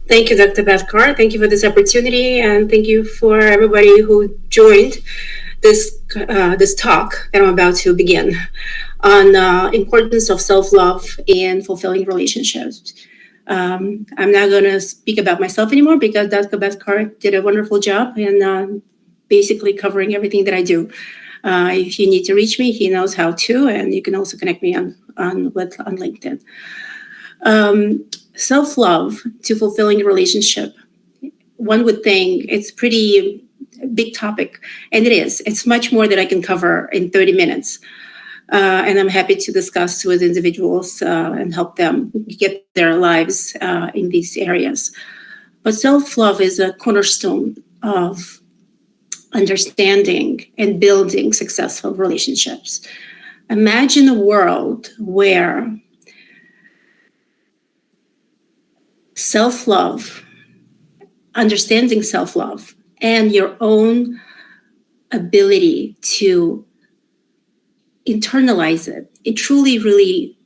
Thank you, Dr. Bhaskar. Thank you for this opportunity, and thank you for everybody who joined this talk that I'm about to begin on importance of self-love and fulfilling relationships. I'm not going to speak about myself anymore because Dr. Bhaskar did a wonderful job in basically covering everything that I do. If you need to reach me, he knows how to, and you can also connect me on LinkedIn. Self-love to fulfilling a relationship. One would think it's pretty big topic, and it is. It's much more that I can cover in 30 minutes. And I'm happy to discuss with individuals and help them get their lives in these areas. But self-love is a cornerstone of understanding and building successful relationships. Imagine a world where self-love, understanding self-love, and your own ability to internalize it truly, really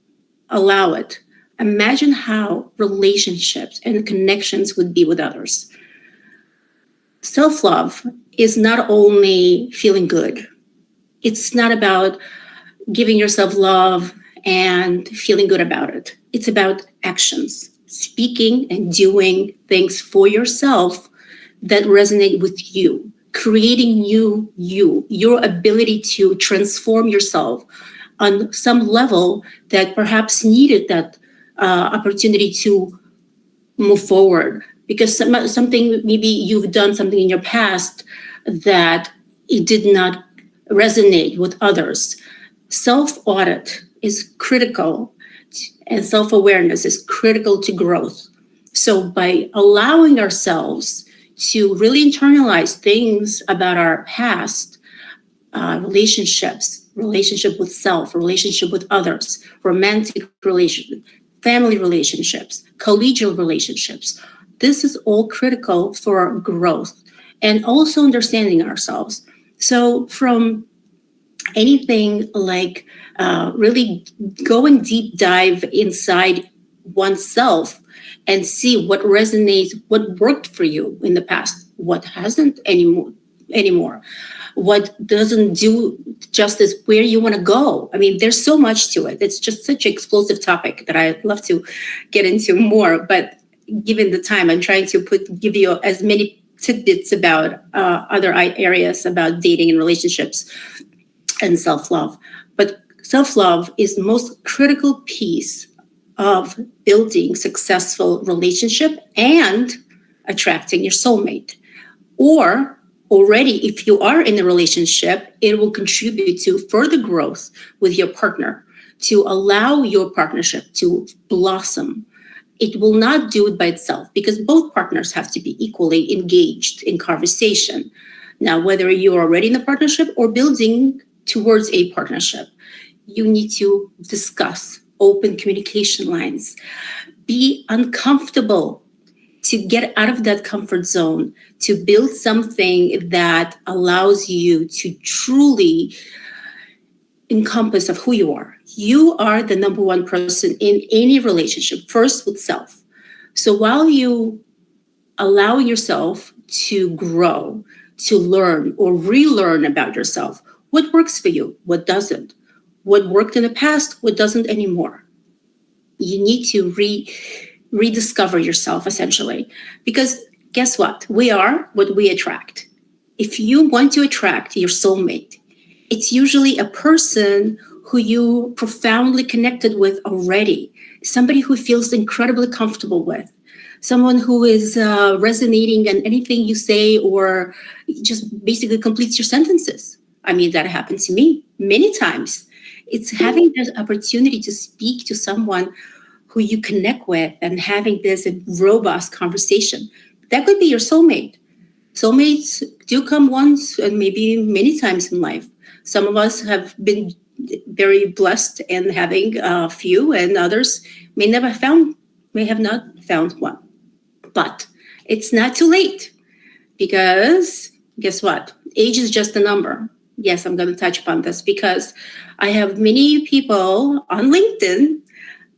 allow it. Imagine how relationships and connections would be with others. Self-love is not only feeling good. It's not about giving yourself love and feeling good about it. It's about actions, speaking and doing things for yourself that resonate with you, creating your ability to transform yourself on some level that perhaps needed that opportunity to move forward. Because something, maybe you've done something in your past that it did not resonate with others. Self-audit is critical, and self-awareness is critical to growth. So by allowing ourselves to really internalize things about our past, relationship with self, relationship with others, romantic relationships, family relationships, collegial relationships, this is all critical for growth and also understanding ourselves. So from anything like really going deep dive inside oneself and see what resonates, what worked for you in the past, what hasn't anymore, what doesn't do justice where you want to go. I mean, there's so much to it. It's just such an explosive topic that I'd love to get into more, but given the time, I'm trying to give you as many tidbits about other areas about dating and relationships and self-love. But self-love is the most critical piece of building successful relationship and attracting your soulmate. Or already, if you are in a relationship, it will contribute to further growth with your partner, to allow your partnership to blossom. It will not do it by itself because both partners have to be equally engaged in conversation. Now, whether you're already in a partnership or building towards a partnership, you need to discuss open communication lines. Be uncomfortable to get out of that comfort zone, to build something that allows you to truly encompass of who you are. You are the number one person in any relationship, first with self. So while you allow yourself to grow, to learn or relearn about yourself, what works for you, what doesn't, what worked in the past, what doesn't anymore. You need to rediscover yourself, essentially. Because guess what? We are what we attract. If you want to attract your soulmate, it's usually a person who you profoundly connected with already, somebody who feels incredibly comfortable with, someone who is resonating on anything you say or just basically completes your sentences. I mean, that happened to me many times. It's having that opportunity to speak to someone who you connect with and having this robust conversation. That could be your soulmate. Soulmates do come once and maybe many times in life. Some of us have been very blessed in having a few, and others may have not found one. But it's not too late because guess what? Age is just a number. Yes, I'm going to touch upon this because I have many people on LinkedIn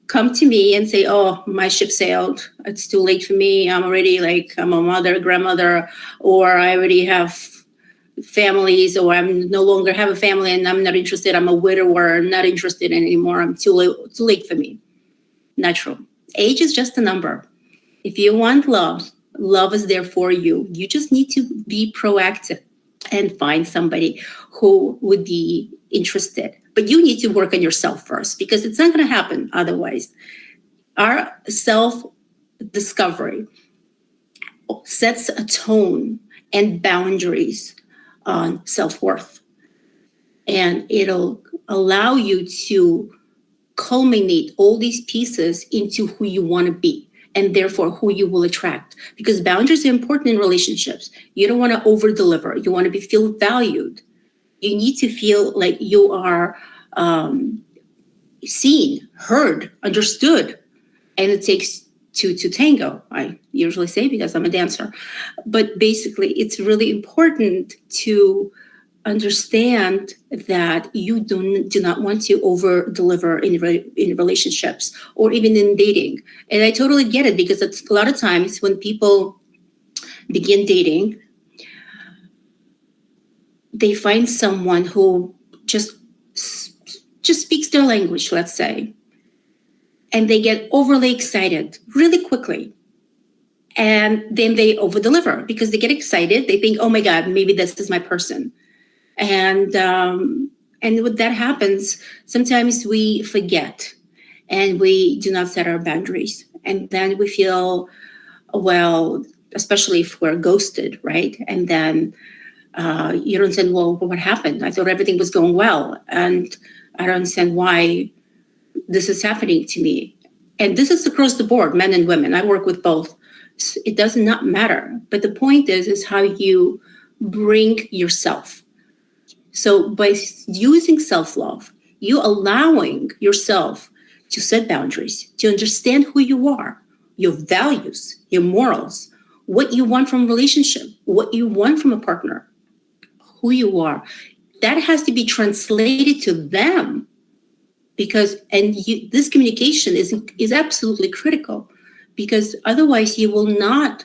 come to me and say, oh, my ship sailed. It's too late for me. I'm already like, I'm a mother, grandmother, or I already have families, or I'm no longer have a family and I'm not interested. I'm a widower. I'm not interested anymore. I'm too late for me. Not true. Age is just a number. If you want love, love is there for you. You just need to be proactive and find somebody who would be interested. But you need to work on yourself first, because it's not going to happen otherwise. Our self discovery sets a tone and boundaries on self worth, and it'll allow you to culminate all these pieces into who you want to be, and therefore who you will attract, because boundaries are important in relationships. You don't want to over deliver. You want to be feel valued. You need to feel like you are seen, heard, understood. And it takes two to tango, I usually say, because I'm a dancer. But basically, it's really important to understand that you do not want to over deliver in relationships or even in dating. And I totally get it, because it's a lot of times when people begin dating, they find someone who just speaks their language, let's say, and they get overly excited really quickly. And then they over deliver because they get excited. They think, oh my God, maybe this is my person. And when that happens, sometimes we forget and we do not set our boundaries. And then we feel, well, especially if we're ghosted, right? And then you don't understand, well, what happened? I thought everything was going well. And I don't understand why this is happening to me. And this is across the board, men and women. I work with both. It does not matter. But the point is how you bring yourself. So by using self-love, you allowing yourself to set boundaries, to understand who you are, your values, your morals, what you want from a relationship, what you want from a partner, who you are. That has to be translated to them, because this communication is absolutely critical, because otherwise you will not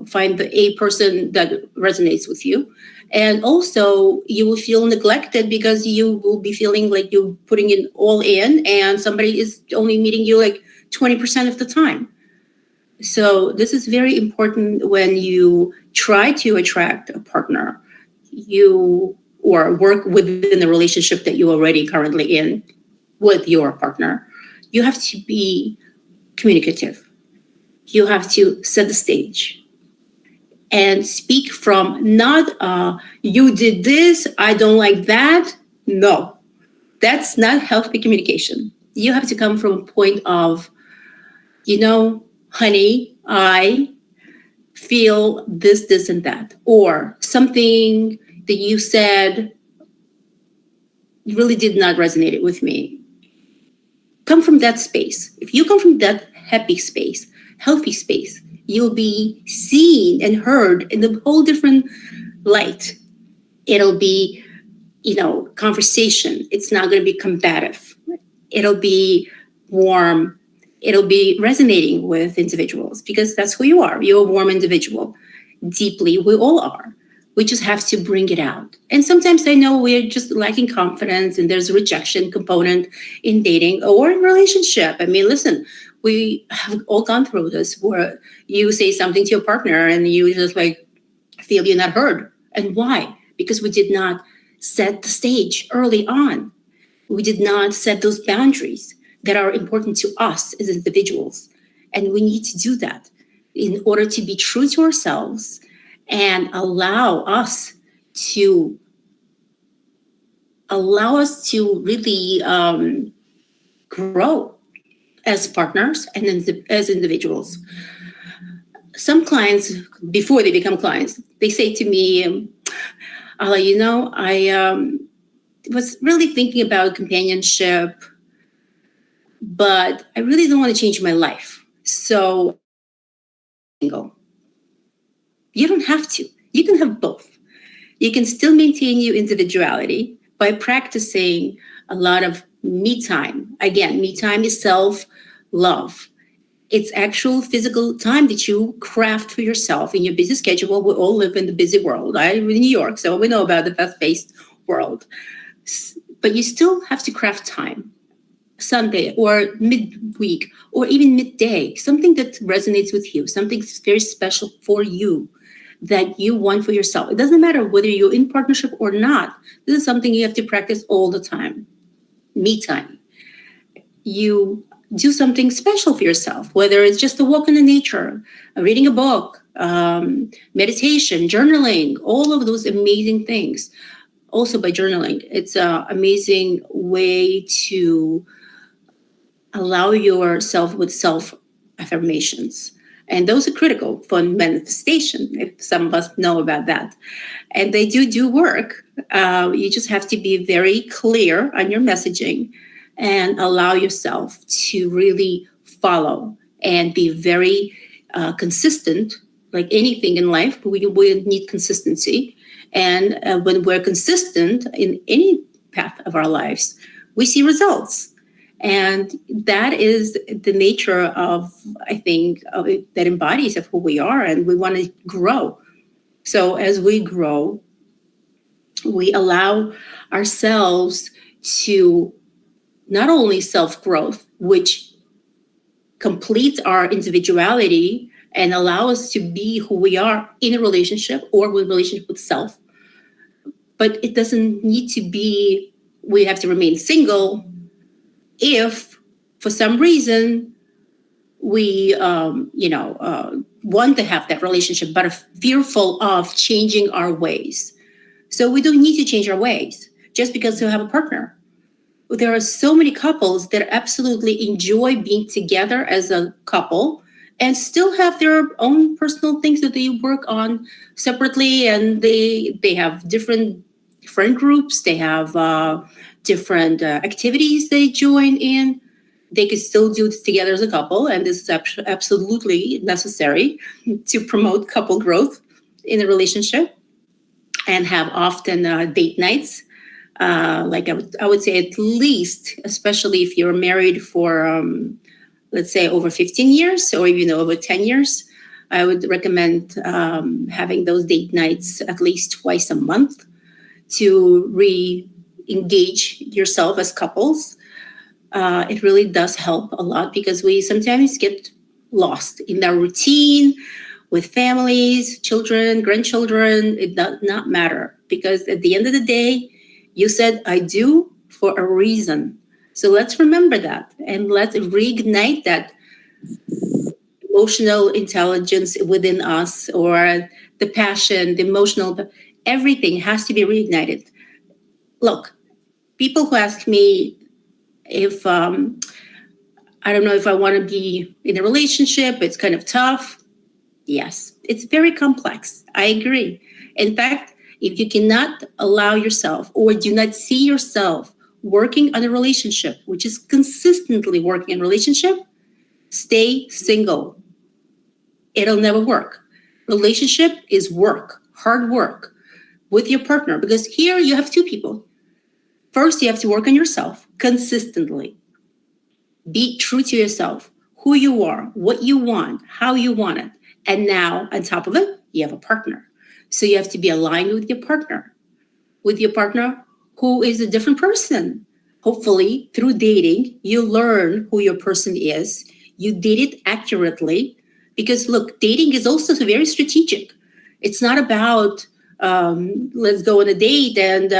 find a person that resonates with you. And also you will feel neglected, because you will be feeling like you're putting it all in and somebody is only meeting you like 20% of the time. So this is very important when you try to attract a partner, or work within the relationship that you're already currently in with your partner. You have to be communicative. You have to set the stage and speak from not, you did this, I don't like that. No, that's not healthy communication. You have to come from a point of, honey, I feel this, and that, or something that you said really did not resonate with me. Come from that space. If you come from that happy space, healthy space, you'll be seen and heard in a whole different light. It'll be, conversation. It's not going to be combative. It'll be warm. It'll be resonating with individuals, because that's who you are. You're a warm individual. Deeply, we all are. We just have to bring it out. And sometimes I know we're just lacking confidence, and there's a rejection component in dating or in relationship. I mean, listen, we have all gone through this, where you say something to your partner and you just like feel you're not heard. And why? Because we did not set the stage early on. We did not set those boundaries that are important to us as individuals. And we need to do that in order to be true to ourselves and allow us to really grow as partners and as individuals. Some clients, before they become clients, they say to me, Alla, I was really thinking about companionship, but I really don't want to change my life. So, single. You don't have to. You can have both. You can still maintain your individuality by practicing a lot of Me time. Again, me time is self love. It's actual physical time that you craft for yourself in your busy schedule. We all live in the busy world. I live in New York, so we know about the fast-paced world. But you still have to craft time, Sunday or midweek or even midday, something that resonates with you, something very special for you that you want for yourself. It doesn't matter whether you're in partnership or not. This is something you have to practice all the time. Me time. You do something special for yourself, whether it's just a walk in the nature, reading a book, meditation, journaling, all of those amazing things. Also, by journaling, it's an amazing way to allow yourself with self affirmations. And those are critical for manifestation, if some of us know about that. And they do work. You just have to be very clear on your messaging and allow yourself to really follow and be very consistent. Like anything in life, we need consistency. And when we're consistent in any path of our lives, we see results. And that is the nature of, I think, of it, that embodies of who we are, and we want to grow. So as we grow, we allow ourselves to not only self growth, which completes our individuality and allow us to be who we are in a relationship or with relationship with self, but it doesn't need to be we have to remain single if for some reason we want to have that relationship but are fearful of changing our ways. So we don't need to change our ways just because we have a partner. There are so many couples that absolutely enjoy being together as a couple and still have their own personal things that they work on separately, and they have different friend groups, they have different activities they join in. They could still do this together as a couple, and this is absolutely necessary to promote couple growth in a relationship, and have often date nights. Like I would say at least, especially if you're married for, let's say, over 15 years or even over 10 years, I would recommend having those date nights at least twice a month to re-engage yourself as couples. It really does help a lot because we sometimes get lost in our routine with families, children, grandchildren. It does not matter because at the end of the day, you said I do for a reason. So let's remember that and let's reignite that emotional intelligence within us, or the passion, the emotional, everything has to be reignited. Look, people who ask me if I don't know if I want to be in a relationship, it's kind of tough. Yes, it's very complex. I agree. In fact, if you cannot allow yourself or do not see yourself working on a relationship, which is consistently working in a relationship, stay single. It'll never work. Relationship is work, hard work with your partner, because here you have two people. First, you have to work on yourself consistently. Be true to yourself, who you are, what you want, how you want it. And now, on top of it, you have a partner. So you have to be aligned with your partner who is a different person. Hopefully, through dating, you learn who your person is. You date it accurately. Because look, dating is also very strategic. It's not about let's go on a date and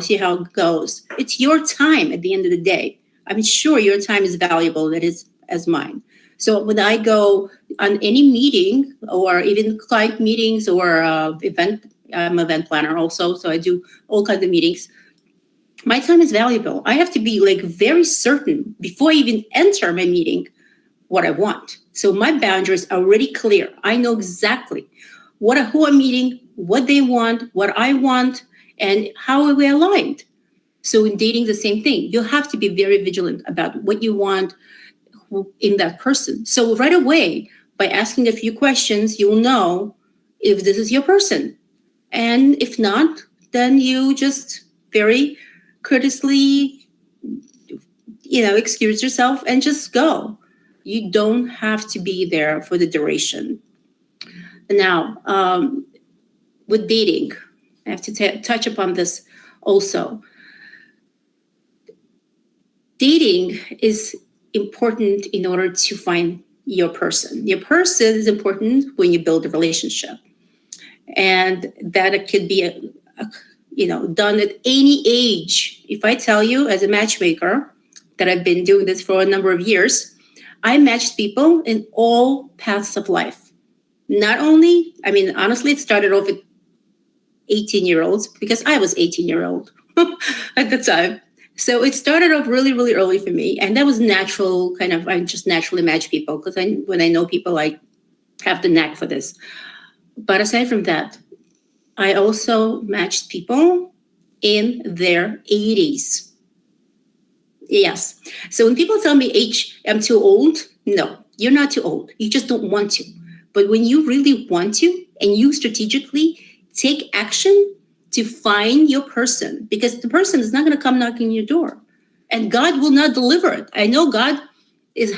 see how it goes. It's your time at the end of the day. I'm sure your time is valuable, that is as mine. So when I go on any meeting or even client meetings or event, I'm an event planner also, so I do all kinds of meetings. My time is valuable. I have to be like very certain before I even enter my meeting what I want. So my boundaries are already clear. I know exactly who I'm meeting, what they want, what I want, and how are we aligned. So in dating, the same thing. You have to be very vigilant about what you want in that person. So right away, by asking a few questions, you'll know if this is your person. And if not, then you just very courteously excuse yourself and just go. You don't have to be there for the duration. Now, with dating, I have to touch upon this also. Dating is important in order to find your person. Your person is important when you build a relationship, and that it could be done at any age. If I tell you, as a matchmaker, that I've been doing this for a number of years, I matched people in all paths of life. Not only, honestly, it started off with 18-year-olds because I was 18-year-old at the time. So it started off really, really early for me. And that was natural, I just naturally match people because when I know people, I have the knack for this. But aside from that, I also matched people in their 80s. Yes. So when people tell me age, I'm too old, no, you're not too old. You just don't want to. But when you really want to and you strategically take action to find your person, because the person is not going to come knocking your door and God will not deliver it. I know God we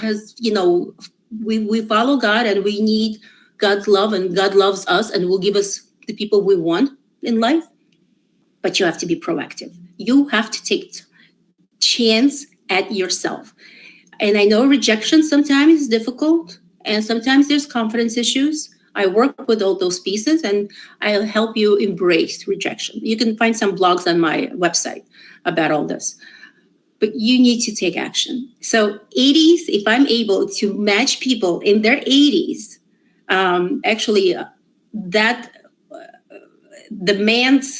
follow God and we need God's love, and God loves us and will give us the people we want in life. But you have to be proactive. You have to take chance at yourself. And I know rejection sometimes is difficult and sometimes there's confidence issues. I work with all those pieces and I'll help you embrace rejection. You can find some blogs on my website about all this. But you need to take action. So 80s, if I'm able to match people in their 80s, the man's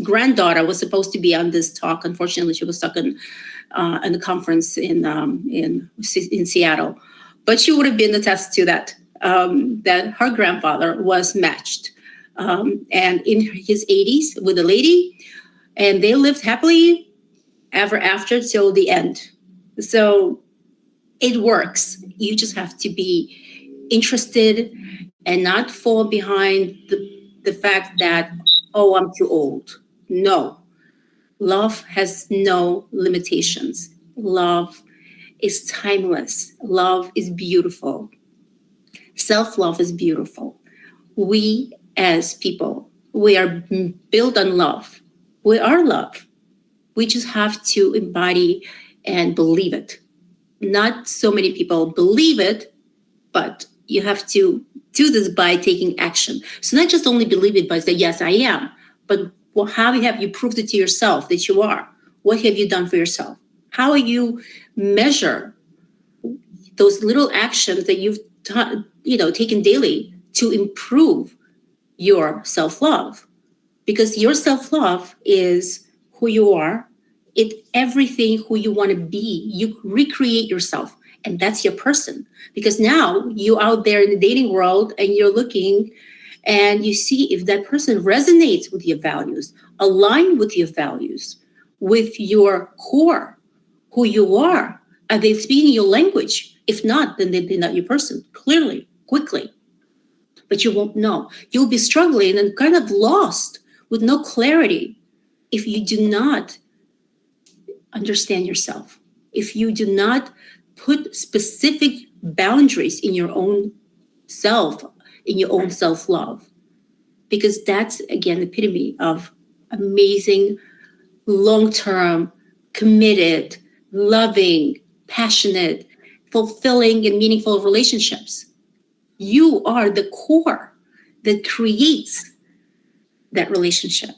granddaughter was supposed to be on this talk. Unfortunately, she was stuck in the conference in Seattle. But she would have been attest to that, that her grandfather was matched and in his 80s with a lady, and they lived happily ever after till the end. So it works. You just have to be interested and not fall behind the fact that, oh, I'm too old. No, love has no limitations. Love is timeless. Love is beautiful. Self-love is beautiful. We as people, we are built on love. We are love. We just have to embody and believe it. Not so many people believe it, but you have to do this by taking action. So not just only believe it by saying, yes, I am, but how have you proved it to yourself that you are? What have you done for yourself? How you measure those little actions that you've taken daily to improve your self-love? Because your self-love is who you are. It's everything who you want to be. You recreate yourself, and that's your person. Because now you're out there in the dating world and you're looking and you see if that person resonates with your values, align with your values, with your core, who you are. Are they speaking your language? If not, then they're not your person, clearly, quickly. But you won't know. You'll be struggling and kind of lost with no clarity if you do not understand yourself, if you do not put specific boundaries in your own self, in your own self-love. Because that's, again, the epitome of amazing, long-term, committed, loving, passionate, fulfilling, and meaningful relationships. You are the core that creates that relationship.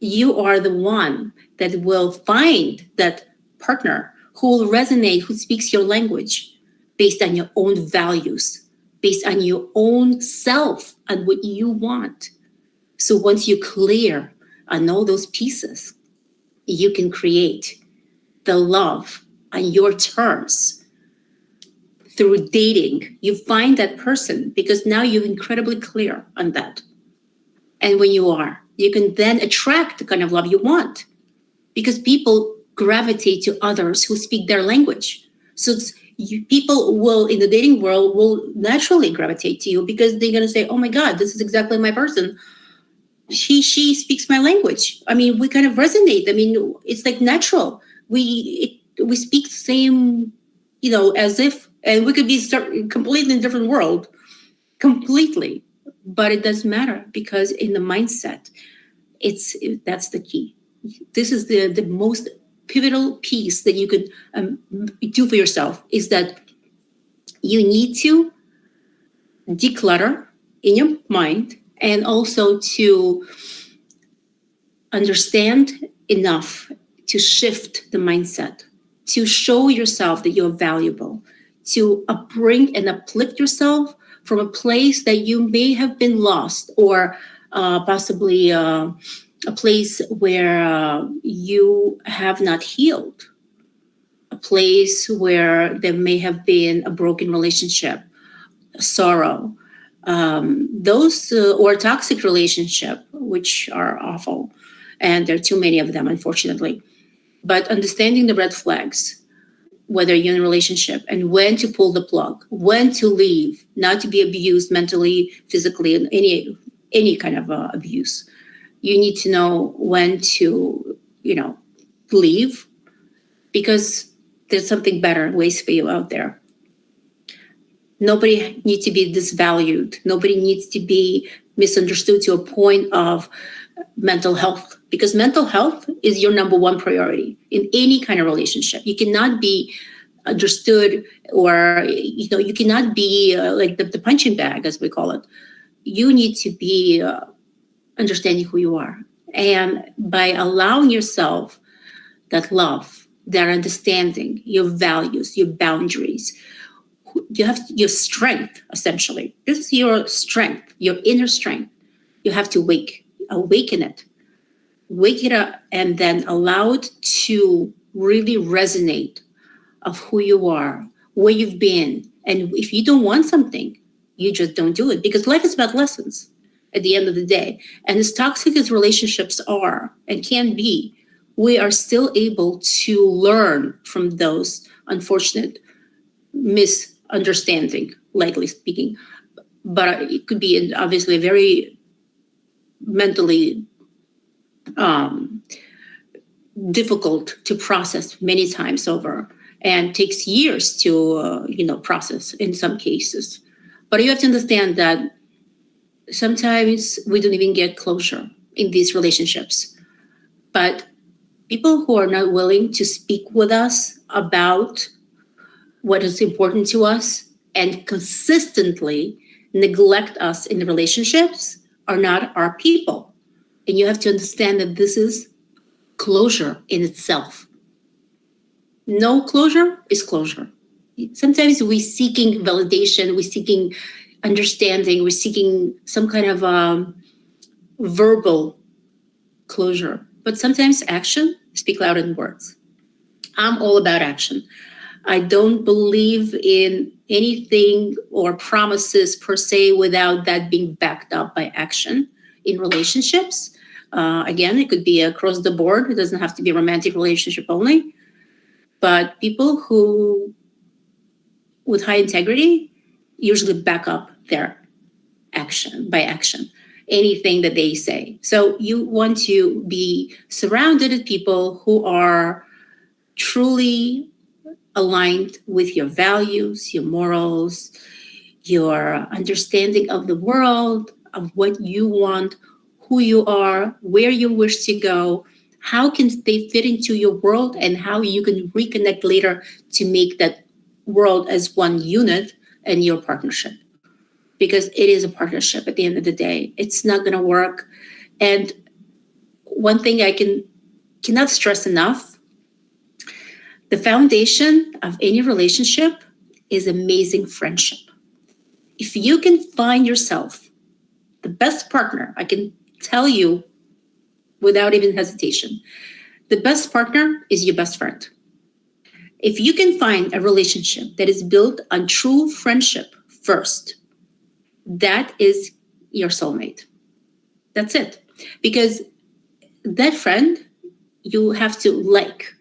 You are the one that will find that partner who will resonate, who speaks your language based on your own values, based on your own self and what you want. So once you're clear on all those pieces, you can create the love on your terms. Through dating, you find that person because now you're incredibly clear on that. And when you are, you can then attract the kind of love you want because people gravitate to others who speak their language. So people will, in the dating world, will naturally gravitate to you because they're going to say, oh my God, this is exactly my person. She speaks my language. We kind of resonate. It's like natural. we speak the same, as if, and we could be completely in a different world, completely. But it doesn't matter because in the mindset, that's the key. This is the most pivotal piece that you could do for yourself is that you need to declutter in your mind and also to understand enough to shift the mindset, to show yourself that you're valuable, to bring and uplift yourself from a place that you may have been lost or possibly a place where you have not healed, a place where there may have been a broken relationship, sorrow, those or toxic relationship, which are awful, and there are too many of them, unfortunately. But understanding the red flags, whether you're in a relationship, and when to pull the plug, when to leave, not to be abused mentally, physically, and any kind of abuse. You need to know when to, leave because there's something better ways for you out there. Nobody needs to be disvalued. Nobody needs to be misunderstood to a point of mental health because mental health is your number one priority in any kind of relationship. You cannot be understood or, you cannot be like the punching bag, as we call it. You need to be understanding who you are. And by allowing yourself that love, that understanding, your values, your boundaries, you have your strength, essentially. This is your strength, your inner strength. You have to awaken it, wake it up, and then allow it to really resonate of who you are, where you've been. And if you don't want something, you just don't do it because life is about lessons at the end of the day. And as toxic as relationships are and can be, we are still able to learn from those unfortunate misunderstanding, likely speaking. But it could be obviously very mentally difficult to process many times over and takes years to process in some cases. But you have to understand that sometimes we don't even get closure in these relationships. But people who are not willing to speak with us about what is important to us and consistently neglect us in the relationships are not our people. And you have to understand that this is closure in itself. No closure is closure. Sometimes we're seeking validation, we're seeking understanding, we're seeking some kind of verbal closure. But sometimes action speak louder than words. I'm all about action. I don't believe in anything or promises per se without that being backed up by action in relationships. Again, it could be across the board. It doesn't have to be a romantic relationship only. But people who, with high integrity, usually back up their action by action, anything that they say. So you want to be surrounded with people who are truly aligned with your values, your morals, your understanding of the world, of what you want, who you are, where you wish to go, how can they fit into your world, and how you can reconnect later to make that world as one unit and your partnership. Because it is a partnership at the end of the day. It's not going to work. And one thing cannot stress enough, the foundation of any relationship is amazing friendship. If you can find yourself the best partner, I can tell you without even hesitation, the best partner is your best friend. If you can find a relationship that is built on true friendship first, that is your soulmate. That's it. Because that friend you have to like.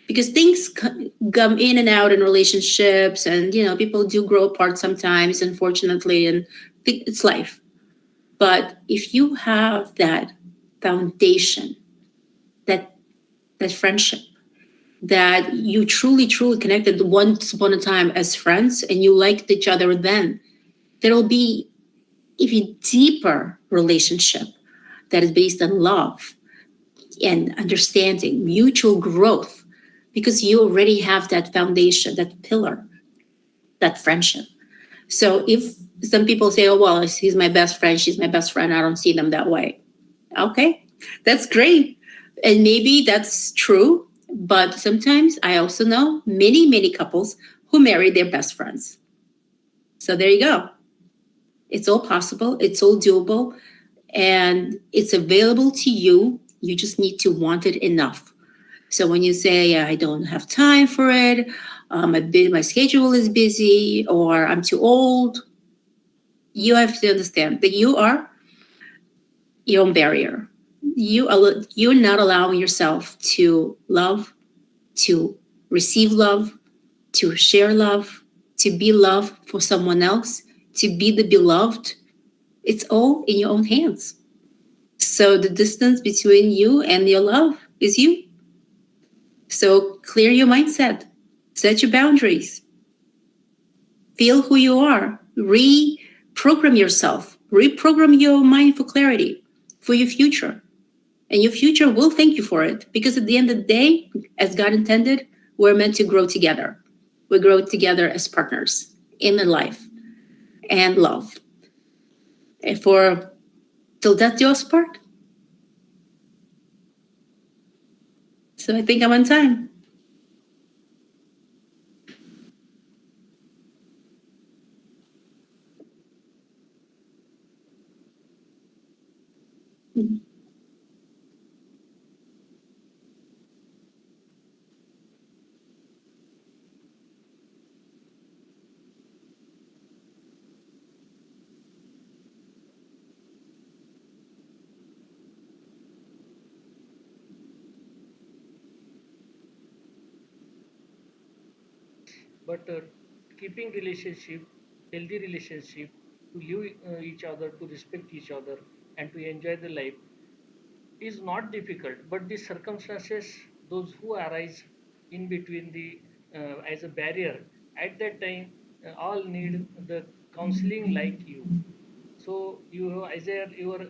Because things come in and out in relationships, and people do grow apart sometimes, unfortunately, and it's life. But if you have that foundation, that friendship, that you truly, truly connected once upon a time as friends and you liked each other then, there will be even deeper relationship that is based on love and understanding, mutual growth, because you already have that foundation, that pillar, that friendship. So if some people say, oh, well, he's my best friend, she's my best friend, I don't see them that way. Okay, that's great. And maybe that's true. But sometimes I also know many, many couples who marry their best friends. So there you go. It's all possible, it's all doable, and it's available to you. You just need to want it enough. So when you say, I don't have time for it, my schedule is busy, or I'm too old, you have to understand that you are your own barrier. You're not allowing yourself to love, to receive love, to share love, to be love for someone else, to be the beloved. It's all in your own hands. So the distance between you and your love is you. So clear your mindset, set your boundaries, feel who you are, reprogram yourself, reprogram your mind for clarity, for your future. And your future will thank you for it, because at the end of the day, as God intended, we're meant to grow together. We grow together as partners in the life and love. And for till death do us part. So I think I'm on time. But keeping relationship, healthy relationship, to live each other, to respect each other, and to enjoy the life is not difficult. But the circumstances, those who arise in between the as a barrier, at that time, all need the counseling like you. So you, as a, your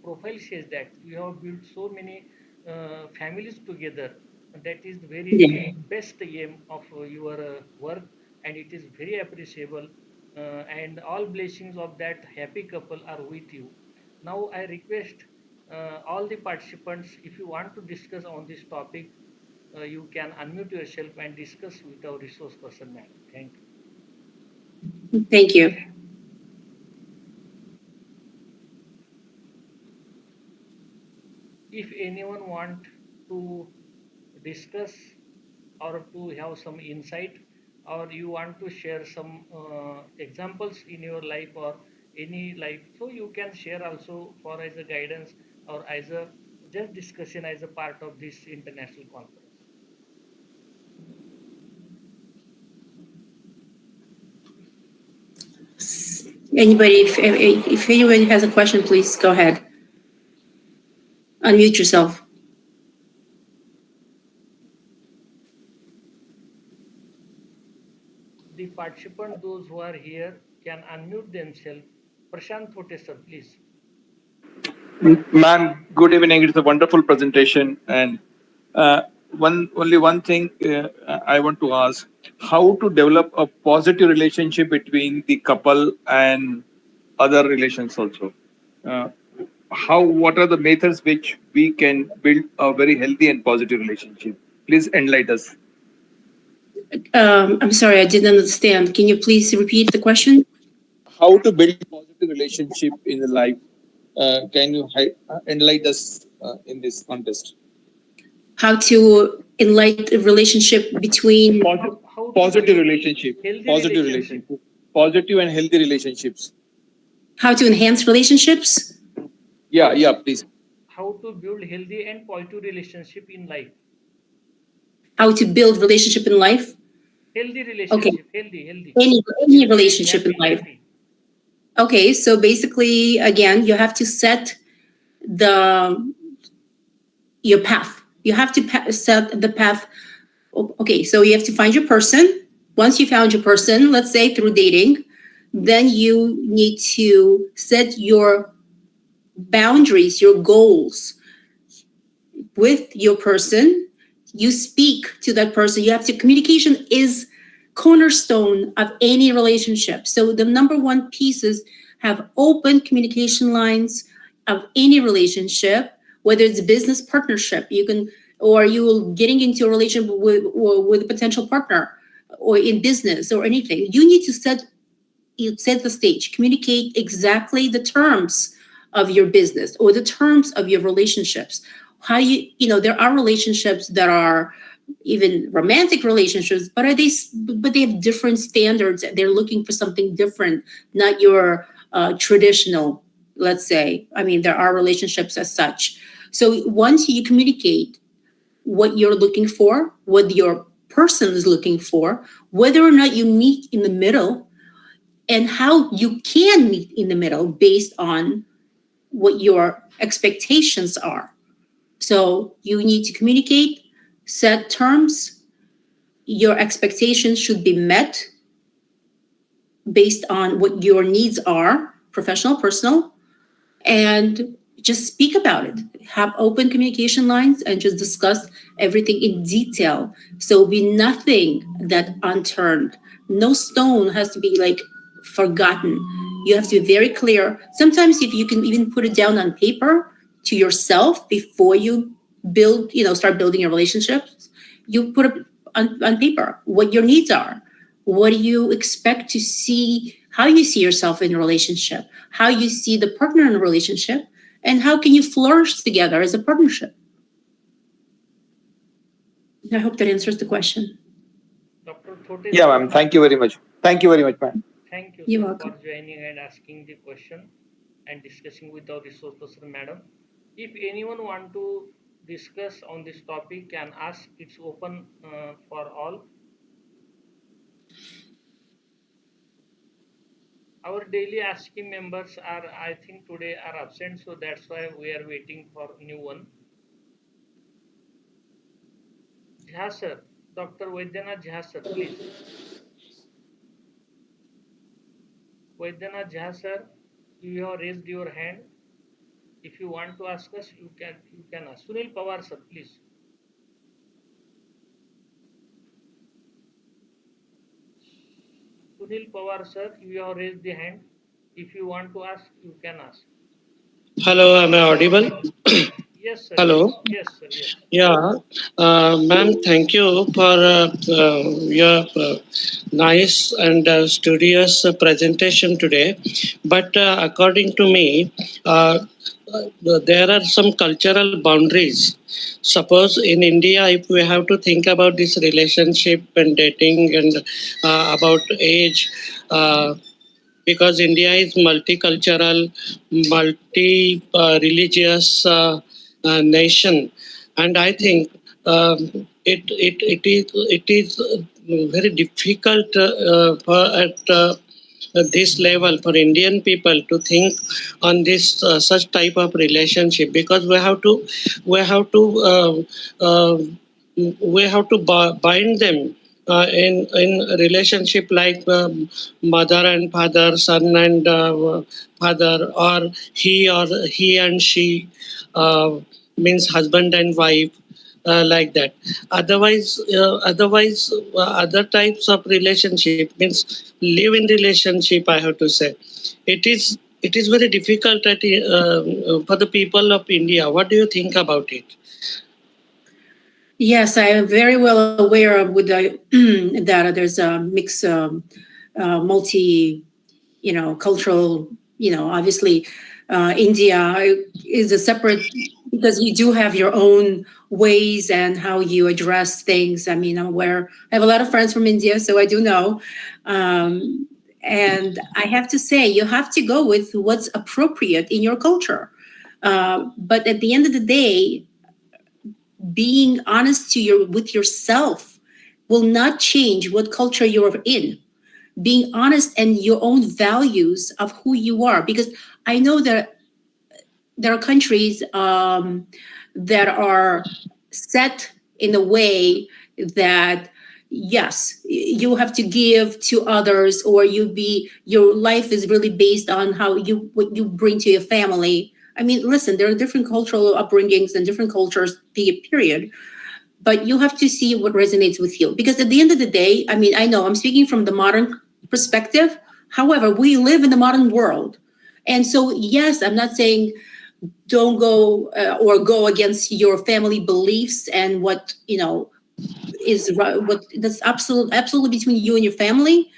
profile says that you have built so many families together. That is the very Yeah. best aim of your work, and it is very appreciable. And all blessings of that happy couple are with you. Now, I request all the participants, if you want to discuss on this topic, you can unmute yourself and discuss with our resource person, madam. Thank you. Thank you. If anyone want to discuss or to have some insight, or you want to share some examples in your life or any life, so you can share also for as a guidance or as a just discussion as a part of this international conference. Anybody, if anybody has a question, please go ahead. Unmute yourself. The participant, those who are here, can unmute themselves. Prashant Thote sir, please. Ma'am, good evening. It's a wonderful presentation. And one thing I want to ask: how to develop a positive relationship between the couple and other relations also? Uh, how? What are the methods which we can build a very healthy and positive relationship? Please enlighten us. I'm sorry, I didn't understand. Can you please repeat the question? How to build positive relationship in the life? Can you enlighten us in this contest? How to enlighten a relationship between, How to Positive build relationship, healthy positive relationship, relationship, positive and healthy relationships. how to enhance relationships, Yeah, please. how to build healthy and positive relationship in life. how to build relationship in life. Healthy Okay, relationship, healthy, any healthy and relationship in happy, life. happy. Okay, so basically, again, you have to set the your path. You have to set the path. Okay, so you have to find your person. Once you found your person, let's say through dating, then you need to set your boundaries, your goals with your person. You speak to that person. You have to, communication is cornerstone of any relationship. So the number one piece is have open communication lines of any relationship, whether it's a business partnership, you can, or you getting into a relationship with a potential partner, or in business or anything. You need to set the stage, communicate exactly the terms of your business or the terms of your relationships. How there are relationships that are even romantic relationships, but they have different standards. They're looking for something different, not your traditional, let's say. I mean, there are relationships as such. So once you communicate what you're looking for, what your person is looking for, whether or not you meet in the middle, and how you can meet in the middle based on what your expectations are. So you need to communicate, set terms. Your expectations should be met based on what your needs are, professional, personal, and just speak about it. Have open communication lines and just discuss everything in detail. So be nothing that unturned. No stone has to be like forgotten. You have to be very clear. Sometimes if you can even put it down on paper to yourself before you start building your relationships, you put it on paper what your needs are. What do you expect to see, how you see yourself in a relationship, how you see the partner in a relationship, and how can you flourish together as a partnership? I hope that answers the question. Dr. Thote Yeah, sir, ma'am. Thank you very much. Thank you very much, ma'am. thank you You're sir for welcome. joining and asking the question and discussing with our resource person madam. If anyone want to discuss on this topic can ask, it's open for all. Our daily asking members are, I think, today are absent, so that's why we are waiting for new one. Jha sir, Dr. Vaidyanath Jha sir, please. Vaidyanath Jha sir, you have raised your hand. If you want to ask us, you can ask. Sunil Pawar sir, please. Sunil Pawar sir, you have raised the hand. If you want to ask, you can ask. Hello, am I audible? Yes sir, Hello. yes, yes sir, yes. Yeah, ma'am, thank you for your nice and studious presentation today. But according to me, there are some cultural boundaries. Suppose in India, if we have to think about this relationship and dating and about age, because India is multicultural, multi-religious nation, and I think it is very difficult for at this level for Indian people to think on this such type of relationship, because we have to uh, bind them in relationship like mother and father, son and father, or he and she, means husband and wife, like that. Otherwise, other types of relationship means live in relationship, I have to say. It is very difficult for the people of India. What do you think about it? Yes, I am very well aware of with that there's a mix, multi, cultural. Obviously, India is a separate, because you do have your own ways and how you address things. I mean, I'm aware. I have a lot of friends from India, so I do know. And I have to say, you have to go with what's appropriate in your culture. But at the end of the day, being honest with yourself will not change what culture you're in. Being honest and your own values of who you are, because I know that there are countries that are set in a way that yes, you have to give to others, or your life is really based on how you what you bring to your family. I mean, listen, there are different cultural upbringings and different cultures, period, but you have to see what resonates with you, because at the end of the day, I mean, I know I'm speaking from the modern perspective. However, we live in the modern world, and so yes, I'm not saying don't go or go against your family beliefs and what is right, what that's absolutely between you and your family.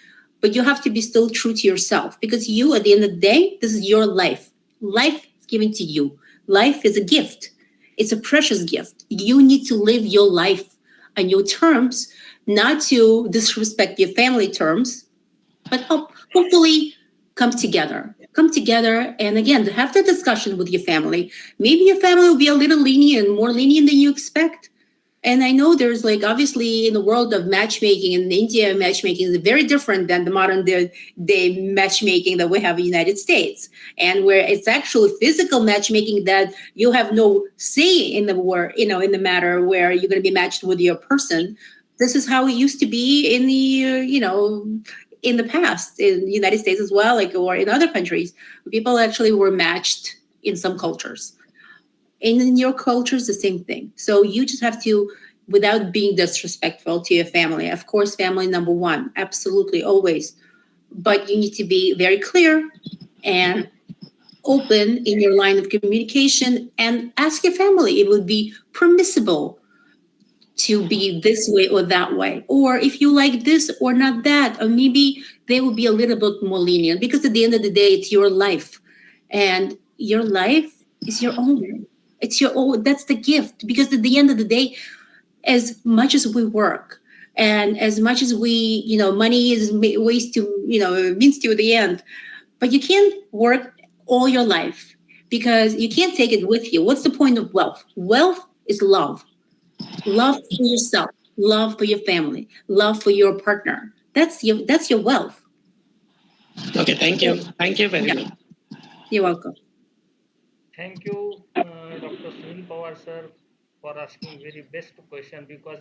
But you have to be still true to yourself, because you, at the end of the day, this is your life. Life is given to you. Life is a gift. It's a precious gift. You need to live your life on your terms, not to disrespect your family terms, but hopefully come together, and again, have the discussion with your family. Maybe your family will be a little lenient, more lenient than you expect. And I know there's, like, obviously in the world of matchmaking in India, matchmaking is very different than the modern day matchmaking that we have in the United States, and where it's actually physical matchmaking that you have no say in the war, in the matter where you're going to be matched with your person. This is how it used to be in in the past in the United States as well, like, or in other countries. People actually were matched in some cultures. And in your culture is the same thing. So you just have to, without being disrespectful to your family, of course, family number one, absolutely, always. But you need to be very clear and open in your line of communication, and ask your family it would be permissible to be this way or that way, or if you like this or not that, or maybe they will be a little bit more lenient, because at the end of the day, it's your life, and your life is your own. It's your own. That's the gift, because at the end of the day, as much as we work, and as much as we, money is ways to, means to the end, but you can't work all your life, because you can't take it with you. What's the point of wealth? Wealth is love. Love for yourself, love for your family, love for your partner. That's your wealth. Okay, thank you. Thank you very Yeah, much. you're welcome. Thank you, Dr. Sunil Pawar sir, for asking very best question, because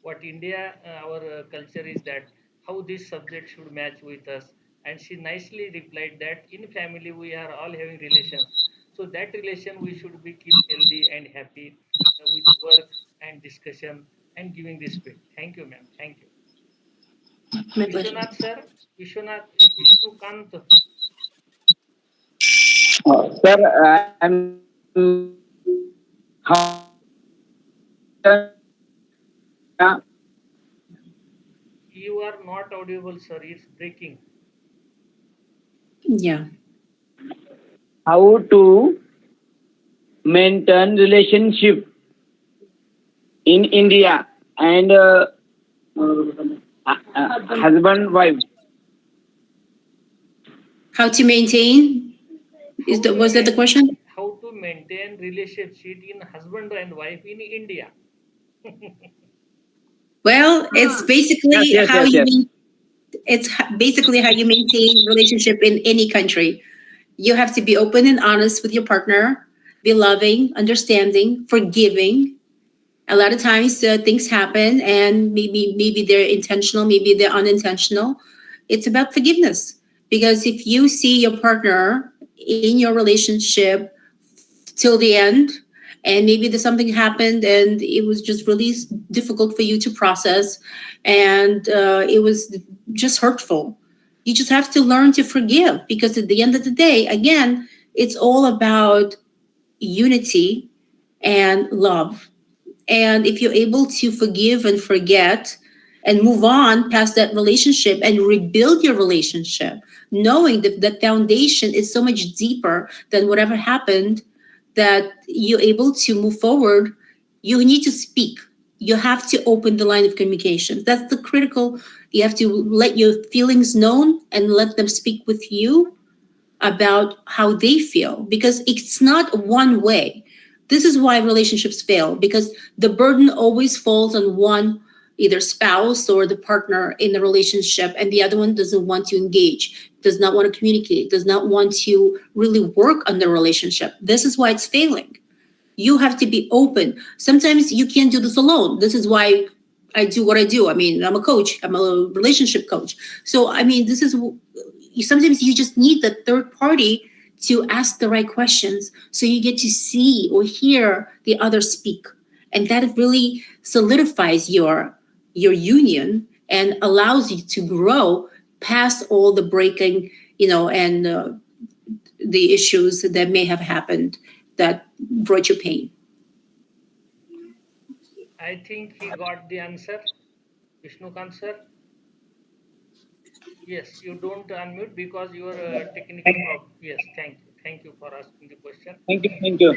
what India, our culture is that how this subject should match with us, and she nicely replied that in family we are all having relations, so that relation we should be keep healthy and happy with work and discussion and giving respect. Thank you, ma'am. Thank you, My pleasure. Vishwanath sir. Vishnukant. Sir, You are not audible, sir. It's breaking. Yeah. how to maintain relationship in India and husband wife. How to maintain? how to Was that the main, question? how to maintain relationship in husband and wife in India. Well, it's Yes, basically yes, how yes, you yes. basically how you maintain relationship in any country. You have to be open and honest with your partner, be loving, understanding, forgiving. A lot of times things happen, and maybe they're intentional, maybe they're unintentional. It's about forgiveness, because if you see your partner in your relationship till the end, and maybe there's something happened and it was just really difficult for you to process, and it was just hurtful, you just have to learn to forgive, because at the end of the day, again, it's all about unity and love. And if you're able to forgive and forget and move on past that relationship and rebuild your relationship, knowing that the foundation is so much deeper than whatever happened, that you're able to move forward, you need to speak. You have to open the line of communication. That's the critical. You have to let your feelings known and let them speak with you about how they feel, because it's not one way. This is why relationships fail, because the burden always falls on one, either spouse or the partner in the relationship, and the other one doesn't want to engage, does not want to communicate, does not want to really work on the relationship. This is why it's failing. You have to be open. Sometimes you can't do this alone. This is why I do what I do. I mean, I'm a coach. I'm a relationship coach. So I mean, this is sometimes you just need the third party to ask the right questions, so you get to see or hear the other speak, and that really solidifies your union and allows you to grow past all the breaking, and the issues that may have happened that brought you pain. I think he got the answer. Vishnukant sir. Yes, you don't unmute because your technical problem. Yes, thank you. Thank you for asking the question. Thank you. Thank you.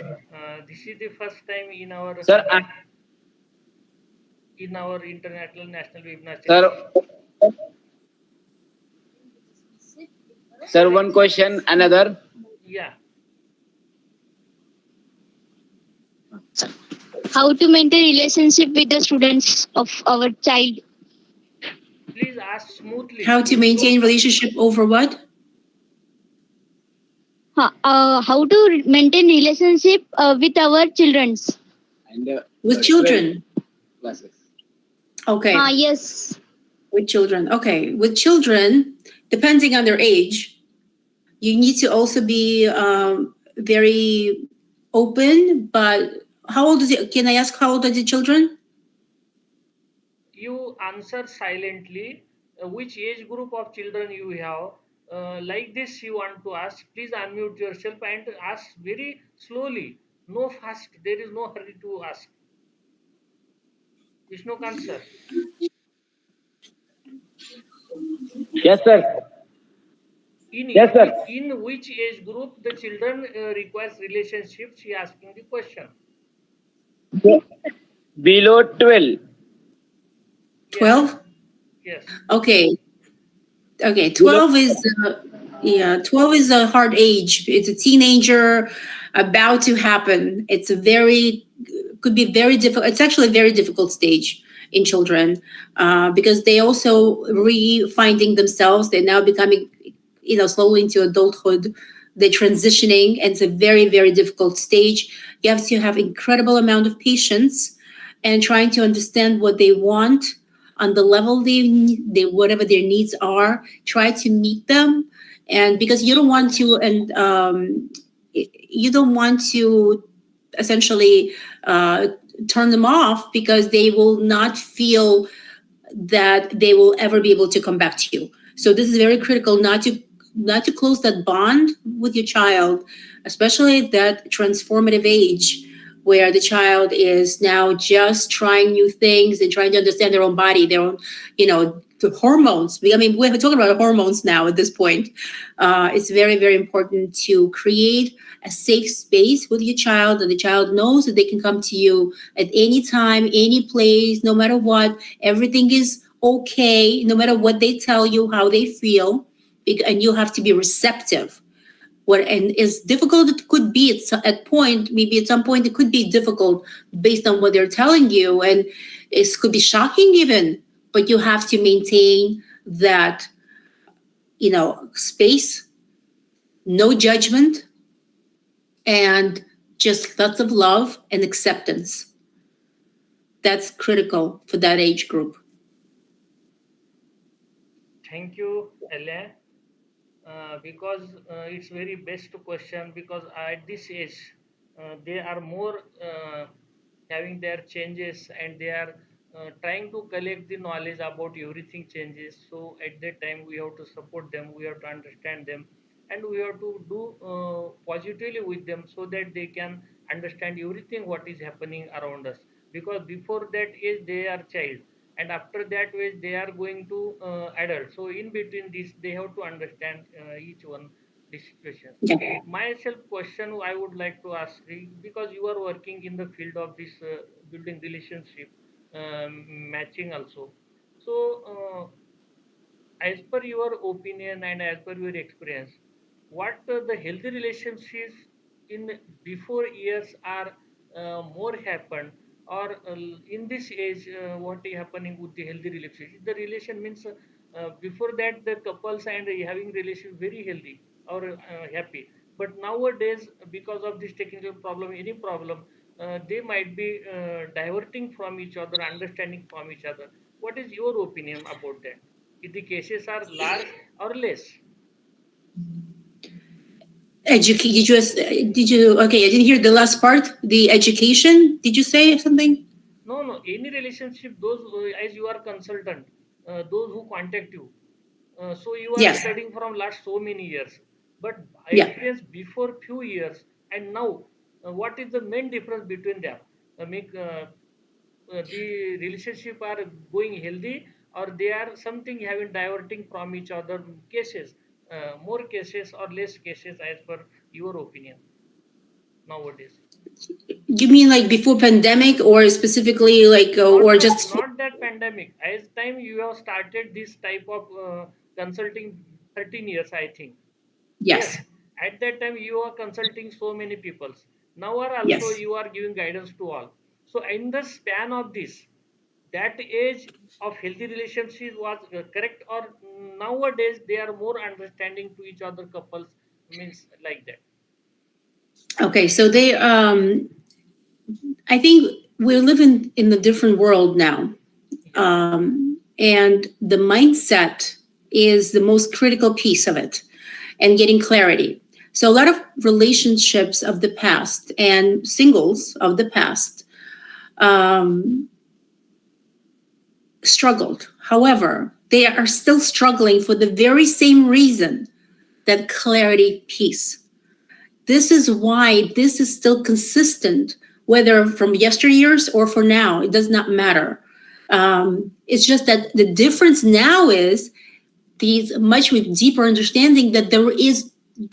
This is the first time Sir, in our international national webinar sir, session. sir, Thank, one question, another. yeah, How to maintain relationship with the students of our child? please ask smoothly. How to Please don't. maintain relationship over what? How to maintain relationship with our childrens? And With 12 children. classes. Okay. Yes. With children. Okay. With children, depending on their age, you need to also be very open. But how old is it? Can I ask how old are the children? You answer silently which age group of children you have. Like this, you want to ask. Please unmute yourself and ask very slowly. No fast. There is no hurry to ask. Vishnukant sir. Yes, sir. Yes, sir. In which age group the children requires relationship? She asking the question. Below 12. Yes. 12? Yes. Okay. Okay, Below. 12 is yeah, 12 is a hard age. It's a teenager about to happen. It's a very could be very difficult. It's actually a very difficult stage in children, because they also re-finding themselves. They're now becoming, slowly into adulthood. They're transitioning, and it's a very, very difficult stage. You have to have incredible amount of patience and trying to understand what they want on the level they whatever their needs are. Try to meet them, and because you don't want to, and you don't want to essentially uh, turn them off, because they will not feel that they will ever be able to come back to you. So this is very critical, not to close that bond with your child, especially at that transformative age where the child is now just trying new things and trying to understand their own body, their own, the hormones. I mean, we're talking about hormones now at this point. It's very, very important to create a safe space with your child, and the child knows that they can come to you at any time, any place, no matter what. Everything is okay, no matter what they tell you, how they feel, and you have to be receptive. What and as difficult it could be at point, maybe at some point it could be difficult based on what they're telling you, and it could be shocking even. But you have to maintain that, space, no judgment, and just lots of love and acceptance. That's critical for that age group. Thank you, Ella. Because it's very best question, because at this age they are more having their changes, and they are trying to collect the knowledge about everything changes. So at that time we have to support them, we have to understand them, and we have to do positively with them, so that they can understand everything what is happening around us. Because before that age they are child, and after that age they are going to adult. So in between this they have to understand each one the situation. Yeah. Myself question I would like to ask, because you are working in the field of this building relationship, matching also. So as per your opinion and as per your experience, what the healthy relationships in before years are more happen, or in this age what is happening with the healthy relationship? The relation means before that the couples and having relationship very healthy or happy, but nowadays because of this technical problem, any problem, they might be diverting from each other, understanding from each other. What is your opinion about that? If the cases are large or less? Educate. Did you? Okay, I didn't hear the last part. The education. Did you say something? No, no. Any relationship, those as you are consultant, those who contact you. So you are Yes. studying from last so many years, but Yeah. experience before few years and now, what is the main difference between them? The relationship are going healthy, or they are something having diverting from each other cases, more cases or less cases as per your opinion nowadays? You mean like before pandemic, or specifically like, not or that just? not that pandemic, as time you have started this type of consulting 13 years, I think. Yes, Yes. at that time you are consulting so many peoples. Now are also Yes. you are giving guidance to all. So in the span of this, that age of healthy relationship was correct, or nowadays they are more understanding to each other couples, means like that? Okay. So they. I think we're living in a different world now, Yeah. and the mindset is the most critical piece of it, and getting clarity. So a lot of relationships of the past and singles of the past um, struggled. However, they are still struggling for the very same reason, that clarity piece. This is why this is still consistent, whether from yesteryears or for now. It does not matter. It's just that the difference now is these much with deeper understanding that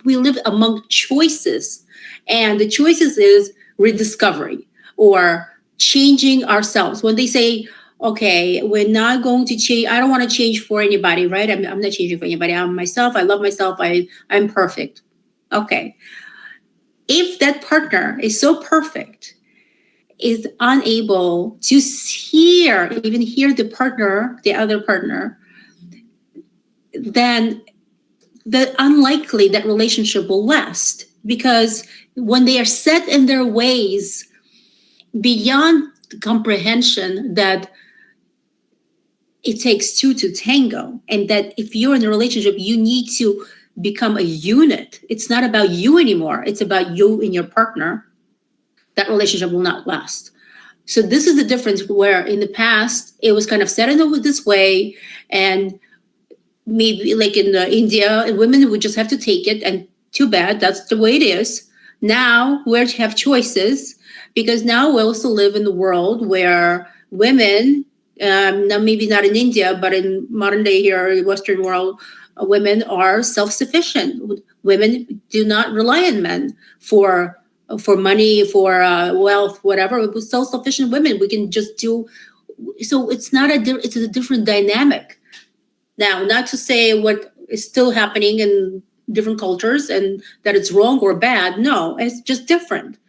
we live among choices, and the choices is rediscovery or changing ourselves. When they say, okay, we're not going to change, I don't want to change for anybody, right? I'm not changing for anybody. I'm myself. I love myself. I'm perfect. Okay. If that partner is so perfect, is unable to even hear the other partner, then the unlikely that relationship will last, because when they are set in their ways beyond comprehension, that it takes two to tango, and that if you're in a relationship you need to become a unit. It's not about you anymore, it's about you and your partner. That relationship will not last. So this is the difference, where in the past it was kind of set in this way, and maybe like in India, women would just have to take it, and too bad, that's the way it is. Now we have choices, because now we also live in the world where women, now maybe not in India, but in modern day here, Western world, women are self-sufficient. Women do not rely on men for money, for wealth, whatever. We're self-sufficient women. We can just do. So it's a different dynamic. Now, not to say what is still happening in different cultures and that it's wrong or bad. No, it's just different.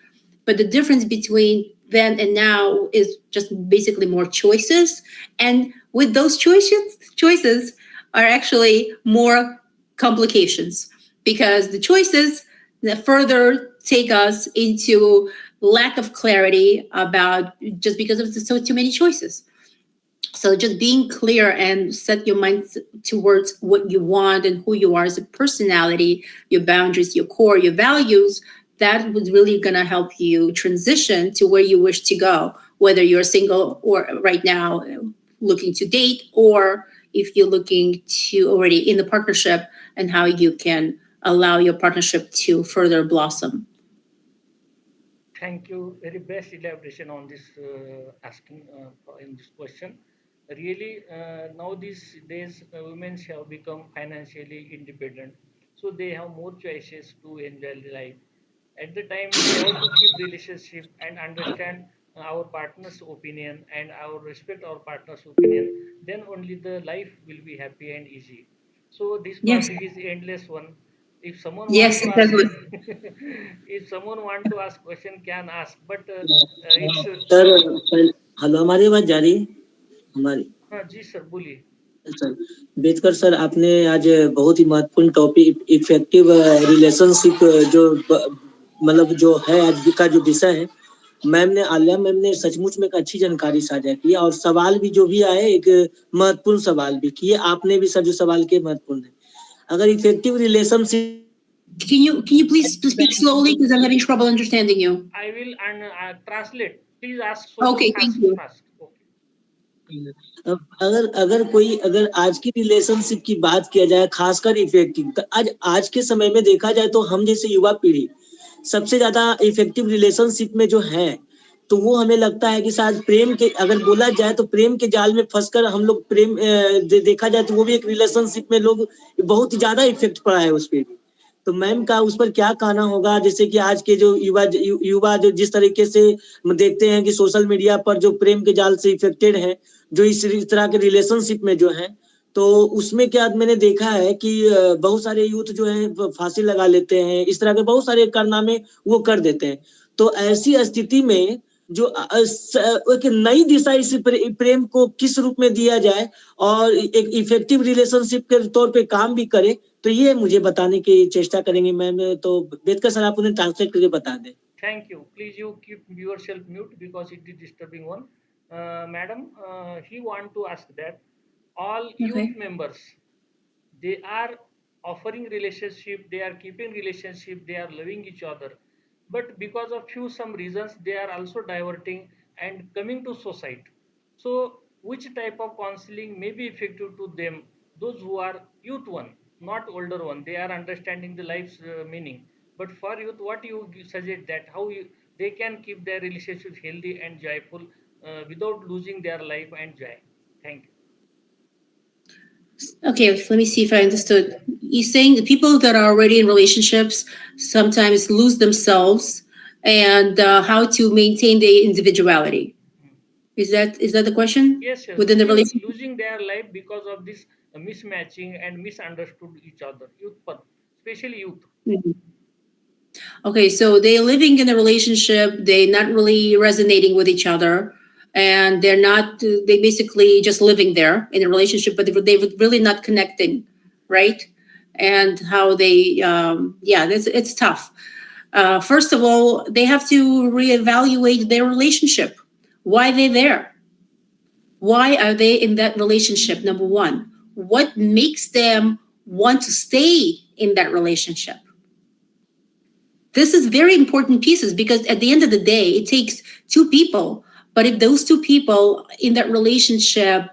But the difference between then and now is just basically more choices. And with those choices are actually more complications, because the choices that further take us into lack of clarity about, just because of so too many choices. So just being clear and set your mind towards what you want and who you are as a personality, your boundaries, your core, your values, that was really going to help you transition to where you wish to go, whether you're single or right now looking to date, or if you're looking to already in the partnership, and how you can allow your partnership to further blossom. Thank you. Very best elaboration on this asking in this question. Really, now these days, women have become financially independent, so they have more choices to enjoy the life. At the time, we have to keep relationship and understand our partner's opinion, and our respect our partner's opinion. Then only the life will be happy and easy. So this Yes. topic is endless one. If someone want Yes, to ask, exactly. if someone want to ask question, can ask, but it's sir hello, हमारी आवाज जा रही है? हमारी हाँ जी sir, बोलिए। Sir बेदकर sir, आपने आज बहुत ही महत्वपूर्ण टॉपिक इफेक्टिव रिलेशनशिप जो मतलब जो है आज का जो विषय है, मैम ने आल्या मैम ने सचमुच में एक अच्छी जानकारी साझा की और सवाल भी जो भी आए एक महत्वपूर्ण सवाल भी किए आपने भी सर जो सवाल किए महत्वपूर्ण है अगर effective relationship Can you please speak slowly because I'm having trouble understanding you? I will translate. Please ask so Okay, thank fast. you. Fast. Okay. अगर आज की रिलेशनशिप की बात किया जाए खासकर इफेक्टिव तो आज के समय में देखा जाए तो हम जैसे युवा पीढ़ी सबसे ज्यादा इफेक्टिव रिलेशनशिप में जो है तो वो हमें लगता है कि शायद प्रेम के अगर बोला जाए तो प्रेम के जाल में फंसकर हम लोग प्रेम देखा जाए तो वो भी एक रिलेशनशिप में लोग बहुत ज्यादा इफेक्ट पड़ा है उस पर भी तो मैम का उस पर क्या कहना होगा जैसे कि आज के जो युवा जो जिस तरीके से देखते हैं कि सोशल मीडिया पर जो प्रेम के जाल से इफेक्टेड है जो इस तरह के रिलेशनशिप में जो है तो उसमें क्या मैंने देखा है कि बहुत सारे यूथ जो है फांसी लगा लेते हैं इस तरह के बहुत सारे कारनामे वो कर देते हैं तो ऐसी स्थिति में जो एक नई दिशा इस प्रेम को किस रूप में दिया जाए और एक इफेक्टिव रिलेशनशिप के तौर पे काम भी करे तो ये मुझे बताने की चेष्टा करेंगे मैम तो बेदकर सर आप उन्हें ट्रांसलेट करके बता दें Thank you. Please you keep yourself mute because it is disturbing one. Madam, he want to ask that all youth members, they are offering relationship, they are keeping relationship, they are loving each other, but because of few some reasons they are also diverting and coming to suicide. So which type of counseling may be effective to them, those who are youth one, not older one, they are understanding the life's meaning, but for youth what you suggest that how they can keep their relationship healthy and joyful without losing their life and joy? Thank you. Okay, let me see if I understood. You're saying the people that are already in relationships sometimes lose themselves, and how to maintain their individuality. Is that the question? Yes, yes, Within the relationship? losing their life because of this mismatching and misunderstood each other. Especially youth. Mhm. Okay, so they're living in a relationship, they're not really resonating with each other, and they basically just living there in a relationship, but they're really not connecting, right? And how they, yeah, it's tough. First of all, they have to reevaluate their relationship. Why they're there? Why are they in that relationship? Number one, what makes them want to stay in that relationship? This is very important pieces because at the end of the day, it takes two people. But if those two people in that relationship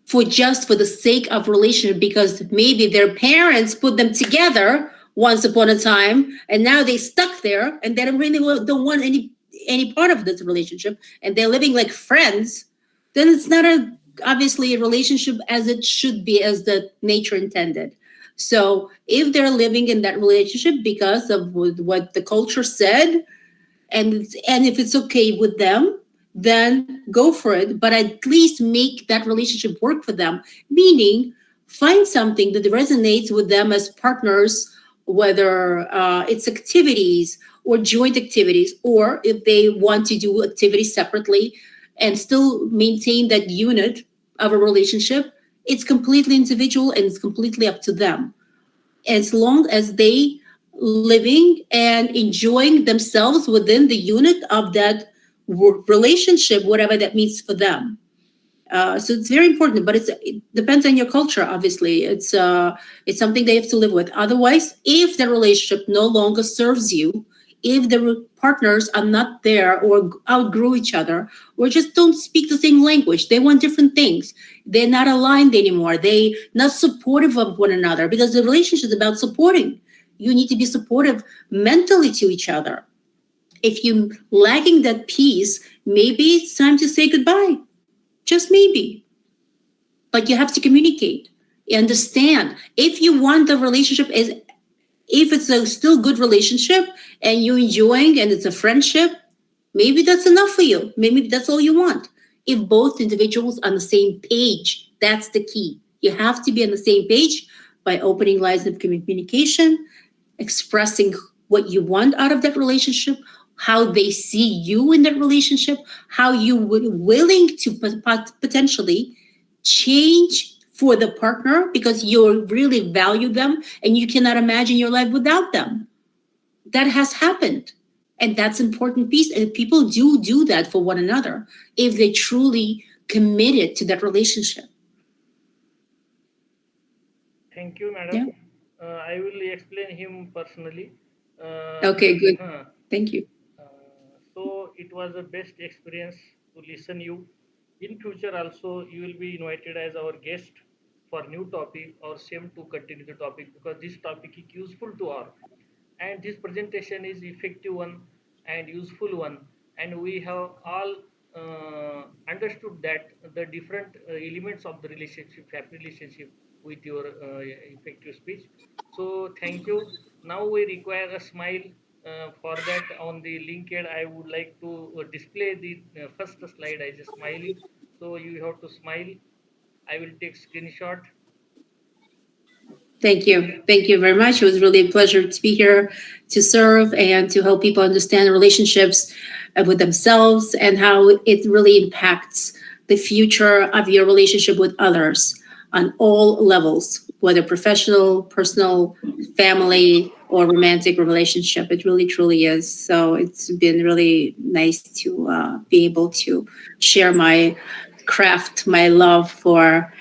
for the sake of relationship, because maybe their parents put them together once upon a time, and now they stuck there, and they don't want any part of this relationship, and they're living like friends, then it's not obviously a relationship as it should be, as the nature intended. So if they're living in that relationship because of what the culture said, and if it's okay with them, then go for it, but at least make that relationship work for them, meaning find something that resonates with them as partners, whether it's activities or joint activities, or if they want to do activities separately and still maintain that unit of a relationship. It's completely individual and it's completely up to them, as long as they living and enjoying themselves within the unit of that relationship, whatever that means for them. So it's very important, but it depends on your culture. Obviously, it's something they have to live with. Otherwise, if the relationship no longer serves you, if the partners are not there or outgrew each other or just don't speak the same language, they want different things. They're not aligned anymore. They not supportive of one another, because the relationship is about supporting. You need to be supportive mentally to each other. If you're lacking that piece, maybe it's time to say goodbye. Just maybe. But you have to communicate. You understand. If you want the relationship if it's a still good relationship and you're enjoying and it's a friendship, maybe that's enough for you. Maybe that's all you want. If both individuals on the same page, that's the key. You have to be on the same page by opening lines of communication, expressing what you want out of that relationship, how they see you in that relationship, how you would willing to potentially change for the partner because you really value them and you cannot imagine your life without them. That has happened. And that's important piece. And people do that for one another if they truly committed to that relationship. Thank you, Yeah. madam. I will explain him personally. Okay, good. Huh. Thank you. So it was the best experience to listen you. In future also you will be invited as our guest for new topic or same to continue the topic, because this topic is useful to all, and this presentation is effective one and useful one, and we have all understood that the different elements of the relationship, happy relationship, with your effective speech. So thank you. Now we require a smile. For that, on the linked I would like to display the first slide as a smiling, so you have to smile. I will take screenshot. Thank you. Thank you very much. It was really a pleasure to be here to serve and to help people understand relationships with themselves and how it really impacts the future of your relationship with others on all levels, whether professional, personal, family, or romantic relationship. It really, truly is. So it's been really nice to be able to share my craft, my love for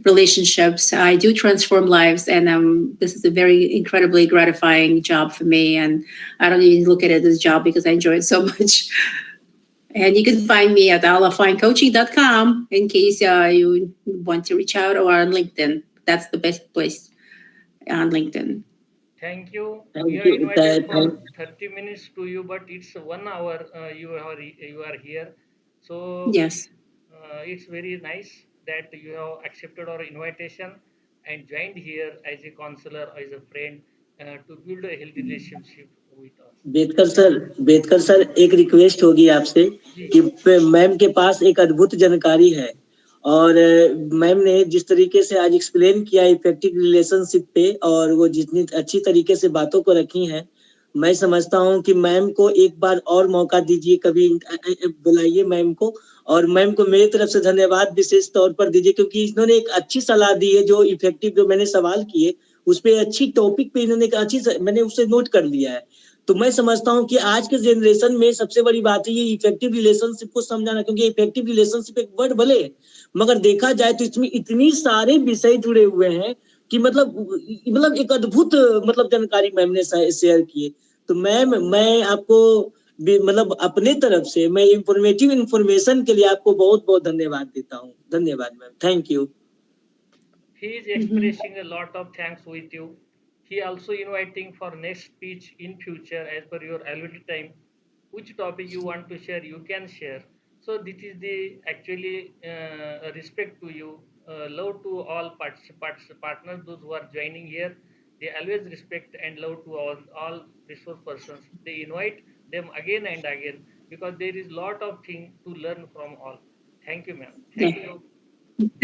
relationships. I do transform lives, and this is a very incredibly gratifying job for me. And I don't even look at it as a job because I enjoy it so much. And you can find me at allafinecoaching.com in case you want to reach out, or on LinkedIn. That's the best place, on LinkedIn. Thank you. We Thank are you. invited for 30 minutes to you, but it's 1 hour. You are here, so Yes. it's very nice that you have accepted our invitation and joined here as a counselor, as a friend, to build a healthy relationship with us. Bedekar sir एक request होगी आपसे जी. कि ma'am के पास एक अद्भुत जानकारी है, और मैम ने जिस तरीके से आज एक्सप्लेन किया इफेक्टिव रिलेशनशिप पे, और वो जितनी अच्छी तरीके से बातों को रखी हैं, मैं समझता हूं कि मैम को एक बार और मौका दीजिए, कभी बुलाइए मैम को, और मैम को मेरी तरफ से धन्यवाद विशेष तौर पर दीजिए, क्योंकि इन्होंने एक अच्छी सलाह दी है। जो इफेक्टिव, जो मैंने सवाल किए उस पे अच्छी टॉपिक पे इन्होंने अच्छी, मैंने उसे नोट कर लिया है। तो मैं समझता हूं कि आज के जनरेशन में सबसे बड़ी बात है ये इफेक्टिव रिलेशनशिप को समझाना, क्योंकि इफेक्टिव रिलेशनशिप एक वर्ड भले है, मगर देखा जाए तो इसमें इतनी सारे विषय जुड़े हुए हैं कि मतलब एक अद्भुत मतलब जानकारी मैम ने शेयर की। तो मैम, मैं आपको मतलब अपने तरफ से मैं इंफॉर्मेटिव इंफॉर्मेशन के लिए आपको बहुत बहुत धन्यवाद देता हूँ। धन्यवाद ma'am, thank you. He is expressing a lot of thanks with you. He also inviting for next speech in future as per your availability time. Which topic you want to share, you can share. So this is the actually respect to you, love to all partners, those who are joining here. They always respect and love to all resource persons. They invite them again and again, because there is lot of thing to learn from all. Thank you, ma'am. Yeah. Thank you.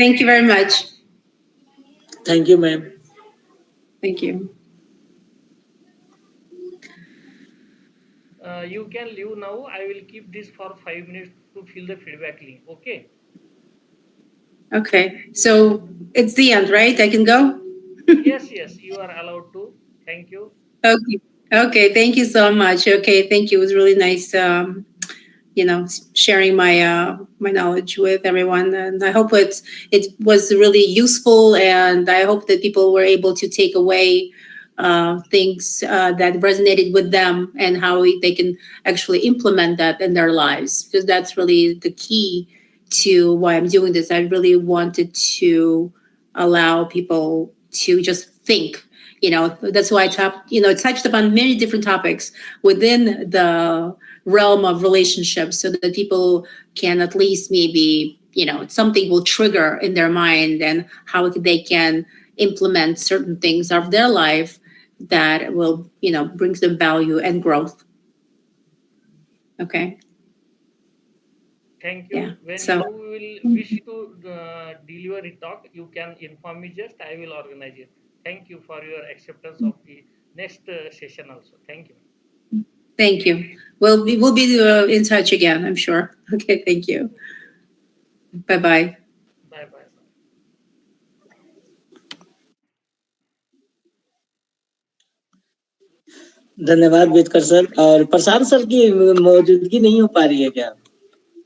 Thank you very much. Thank you ma'am. Thank you. You can leave now. I will keep this for 5 minutes to fill the feedback link. Okay. Okay. So it's the end, right? I can go? Yes, yes, you are allowed to. Thank you. Okay. Okay. Thank you so much. Okay. Thank you. It was really nice, sharing my knowledge with everyone, and I hope it was really useful, and I hope that people were able to take away things that resonated with them, and how they can actually implement that in their lives, because that's really the key to why I'm doing this. I really wanted to allow people to just think. That's why I touched upon many different topics within the realm of relationships, so that people can at least maybe, something will trigger in their mind, and how they can implement certain things of their life that will, brings them value and growth. Okay. Thank you. Yeah. When So you will wish to deliver a talk, you can inform me. Just I will organize it. Thank you for your acceptance of the next session also. Thank you. thank you. We'll be in touch again, I'm sure. Okay. Thank you. Bye-bye. Bye bye. धन्यवाद बेदकर sir. और प्रशांत sir की मौजूदगी नहीं हो पा रही है क्या?